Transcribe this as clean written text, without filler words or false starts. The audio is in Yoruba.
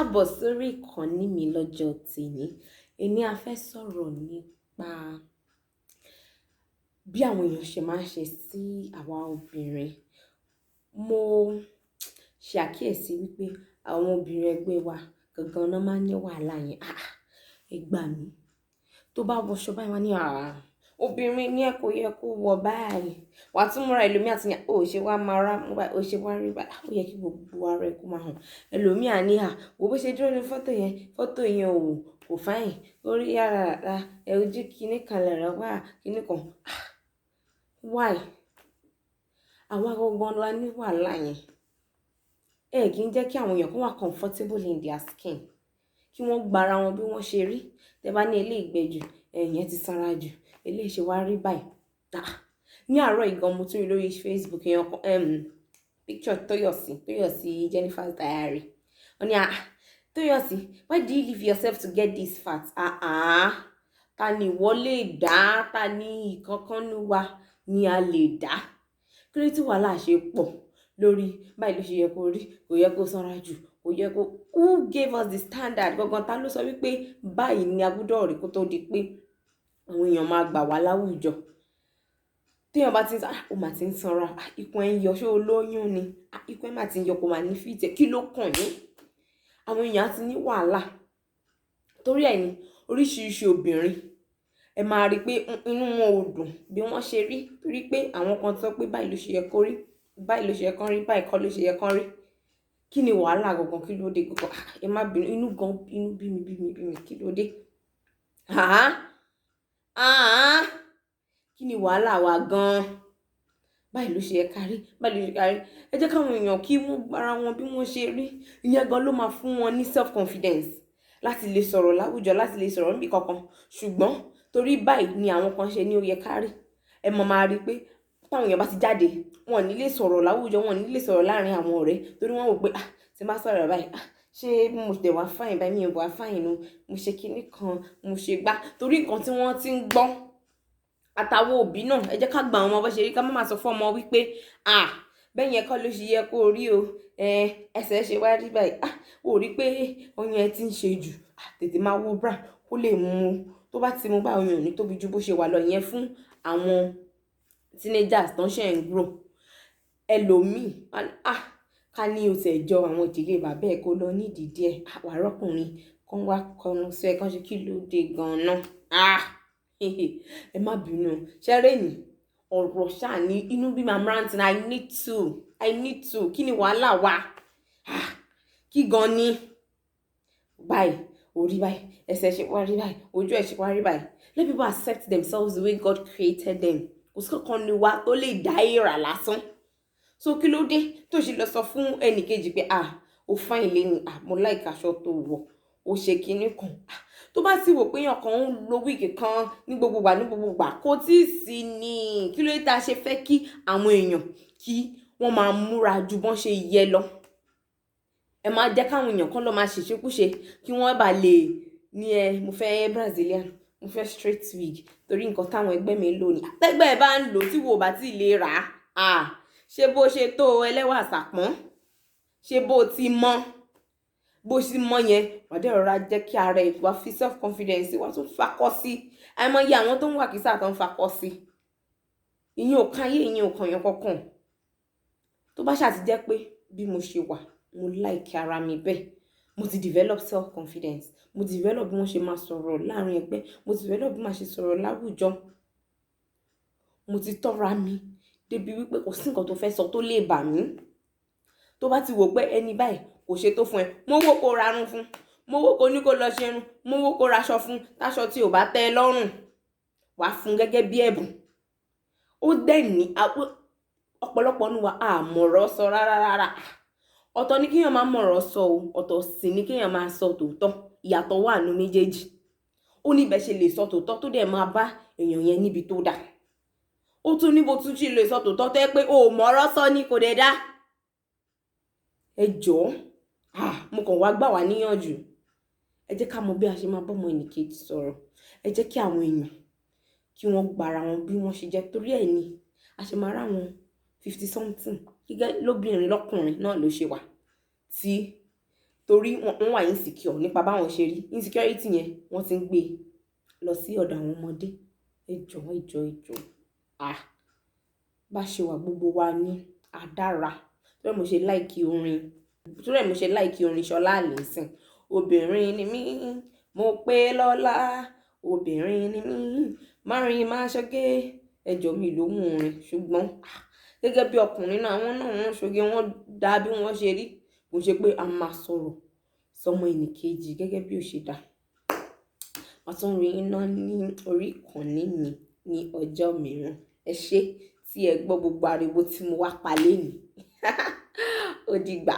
káàbọ̀ sórí ìkànnì mi lọ́jọ́ tèmi. Èní a fẹ́ sọ̀rọ̀ nípa bí àwọn èèyàn ṣe máa ń ṣe sí àwa obìnrin. Mo ṣe àkíyèsí wípé àwọn obìnrin ẹgbẹ́ wa gangan náà máa ń ní wàhálà yẹn. Ẹ gbà mí. Tó bá wọṣọ báyìí wọ́n ní obìnrin ní ẹ kò yẹ kó wọ báyìí. Wàá tún múra ẹlòmíà tí ó ṣe wá máa rá mú báyìí, ó ṣe wá rí báyìí. Ó yẹ kí gbogbo ara ẹ kó máa hàn. Ẹlòmíà ní wo bó ṣe dúró ní fọ́tò yẹn kò fáyìn. Orí yàrá ẹ ojú kíní kan lẹ̀rọ wá kíní kan. Why? Àwa gangan la ní wàhálà yẹn. Kì í jẹ́ kí àwọn èèyàn kó wà comfortable in their skin. Kí wọ́n gbára wọn bí wọ́n ṣe rí. Tẹ́ bá ní ilé ìgbẹ́jù, ẹ̀yẹn ti sanra jù. Ilé ìṣe wá rí báyìí. Ní àárọ̀ ìgan mo tún rí lórí Facebook picture Tóyọ̀sí Jennifer's diary. Wọ́n ní Tóyọ̀sí, why do you leave yourself to get this fat? Ta ni ìwọ lè dá? Ta ni ìkankanú wa ni a lè dá? Kí ló tí wàhálà ṣe pọ̀ lórí báyìí ló ṣe yẹ kó rí, kò yẹ kó sanra jù, kò yẹ kó. Who gave us the standard? Gangan ta ló sọ wípé báyìí ni a gbọ́dọ̀ rí kó tó di pé àwọn èèyàn máa gbà wá láwùjọ? Téèyàn bá ti ń ó mà ti ń sanra, ikùn ẹ̀ ń yọ, ṣé o lóyún ni? Ikùn ẹ̀ mà ti ń yọ, kò mà ní fìtẹ̀, kí ló kàn yín? Àwọn èèyàn á ti ní wàhálà. Torí ẹ̀ ni oríṣiríṣi obìnrin ẹ máa rí pé inú wọn ò dùn bí wọ́n ṣe rí, torí pé àwọn kan sọ pé báyìí ló ṣe yẹ kó rí, báyìí ló ṣe yẹ kán rí, báyìí kọ́ ló ṣe yẹ kán rí. Kí ni wàhálà gangan? Kí ló dé gangan? Ẹ má bínú, inú bí mi, kí ló dé? Kí ni wàhálà wa gan-an? Báyìí ló ṣe yẹ ká rí, báyìí ló ṣe yẹ ká rí. Ẹ jẹ́ káwọn èèyàn kí wọ́n gbára wọn bí wọ́n ṣe rí. Ìyẹn gan ló máa fún wọn ní self confidence láti lè sọ̀rọ̀ láwùjọ, láti lè sọ̀rọ̀ níbi kankan. Ṣùgbọ́n torí báyìí ni àwọn kan ṣe ní ó yẹ ká rí. Ẹ máa rí pé táwọn èèyàn bá ti jáde, wọn ò ní lè sọ̀rọ̀ láwùjọ, wọn ò ní lè sọ̀rọ̀ láàrin àwọn ọ̀rẹ́, torí wọ́n wò pé tí bá sọ̀rọ̀ báyìí, ṣé mo dẹ̀ wá fáyìn báyìí, mi ò wá fáyìn nu, mo ṣe kinní kan, mo ṣe gbá. Torí nǹkan tí wọ́n ti ń gbọ́ àtàwọn òbí náà, ẹ jẹ́ ká gba àwọn ọmọ bó ṣe rí, ká má máa sọ fún ọmọ wípé bẹ́ẹ̀ yẹn kọ́ ló ṣe yẹ kó rí o, ẹsẹ̀ ṣe wá rí báyìí, ó rí pé ọyàn ẹ ti ń ṣe jù, tètè máa wọ bra kó lè mú tó bá ti mú bá ọyàn ní tóbi ju bó ṣe wà lọ. Yẹn fún àwọn teenagers tó ń ṣe ń grow. Ẹlòmíì ká ní o tẹ̀ jọ àwọn ìdílé bàbá ẹ̀ kó lọ nídìí díẹ̀, wà rọ́kùnrin kan wá kọnu sí ẹ kan ṣe kí ló dé gan-an. Ẹ má bínú, ṣẹ́rẹ́ ni ọ̀rọ̀ ṣáà ní inú bí màá rántí I need to. Kí ni wàhálà wa? Kí gan ni? Báyìí orí báyìí, ẹsẹ̀ ṣe wá rí báyìí, ojú ẹ̀ ṣe wá rí báyìí. Let people accept themselves the way God created them. Kò sí kankan ní wa tó lè dá èèrà lásán. So kí ló dé tó ṣe lọ sọ fún ẹnìkejì pé o fine lẹ́ni, mo like aṣọ tó wọ̀, o ṣe kinní kan. Tó bá sì wò pé èèyàn kan ń lo wíìgì kan ní gbogbo ìgbà kò tí ì sí ni. Kí ló dé tá a ṣe fẹ́ kí àwọn èèyàn kí wọ́n máa múra ju bọ́n ṣe yẹ lọ? Ẹ máa jẹ́ káwọn èèyàn kan lọ máa ṣèṣekúṣe kí wọ́n bá lè ní mo fẹ́ Brazilian, mo fẹ́ straight wig torí nǹkan táwọn ẹgbẹ́ mi ń lò ní. Àtẹ́gbẹ́ ẹ bá ń lò tí wò bá tí ì lè rà ṣé bó ṣe tó ẹlẹ́wà sàpọ́n, ṣé bó ti mọ́ bó ṣe mọ́ yẹn wàá dẹ̀ rọra jẹ́ kí ara ẹ̀ wá fi self confidence wá tún fakọ́ sí. Àìmọye àwọn tó ń wà kìsà tó ń fakọ́ sí. Ìyẹn ò kan ayé, ìyẹn ò kan yàn kankan. Tó bá ṣáà ti jẹ́ pé bí mo ṣe wà, mo like ara mi bẹ́ẹ̀. Mo ti develop self confidence. Mo ti develop bí wọ́n ṣe máa sọ̀rọ̀ láàrin ẹgbẹ́. Mo ti develop bí wọ́n ṣe sọ̀rọ̀ láwùjọ. Mo ti tọ́ra mi débi wípé kò sí nǹkan tó fẹ́ sọ tó lè bà mí. Tó bá ti wò pé ẹni báyìí kò ṣe tó fún ẹ, mo wò kó rarun fún, mo wò kó ní kó lọ ṣerun, mo wò kó raṣọ fún, táṣọ tí ò bá tẹ́ ẹ lọ́rùn wàá fún gẹ́gẹ́ bí ẹ̀bùn. Ó dẹ̀ ní ọ̀pọ̀lọpọ̀ nínú wa mọ̀rọ̀ sọ rárá. Ọ̀tọ̀ ni kéèyàn máa mọ̀rọ̀ sọ o, ọ̀tọ̀ sì ni kéèyàn máa sọ tòótọ́. Ìyàtọ̀ wà nínú méjèèjì. Ó ní bẹ́ẹ̀ ṣe lè sọ tòótọ́ tó dẹ̀ máa bá èèyàn yẹn níbi tó dà. Ó tún ní bó tún ṣe lè sọ tòótọ́ tó yẹ pé o mọ̀rọ̀ sọ ni kò dẹ̀ dá. Ẹ jọ̀ọ́ mo kàn wá gbà wá níyànjú. Ẹ jẹ́ ká mọ bí a ṣe máa bọ́mọ ẹnìkejì sọ̀rọ̀. Ẹ jẹ́ kí àwọn èèyàn kí wọ́n gbára wọn bí wọ́n ṣe jẹ́, torí ẹ̀ ni a ṣe máa ráwọn 50 something gẹ́gẹ́ lóbìnrin lọ́kùnrin náà ló ṣe wà tí torí wọ́n wà insecure nípa báwọn ṣe rí. Insecurity yẹn wọ́n ti ń gbé lọ sí ọ̀dọ̀ àwọn ọmọdé. Ẹ jọ̀ọ́ bá ṣe wà gbogbo wa ní àdára. Torí mo ṣe like orin Ṣọlá Allyson. Obìnrin ni mí, mo pé lọ́lá, obìnrin ni mí, márìn má ṣoge. Ẹ jọ̀ọ́ mi ló mú orin, ṣùgbọ́n gẹ́gẹ́ bí ọkùnrin náà àwọn náà wọ́n ṣoge, wọ́n dá bí wọ́n ṣe rí. Kò ṣe pé a máa sọ̀rọ̀ sọmọ ẹnìkejì gẹ́gẹ́ bí ó ṣe dá. Màá tún rí iná ní orí ìkànnì mi ní ọjọ́ mìíràn. Ẹ ṣé tí ẹ gbọ́ gbogbo ariwo tí mo wá pa lénìí. Ó dìgbà.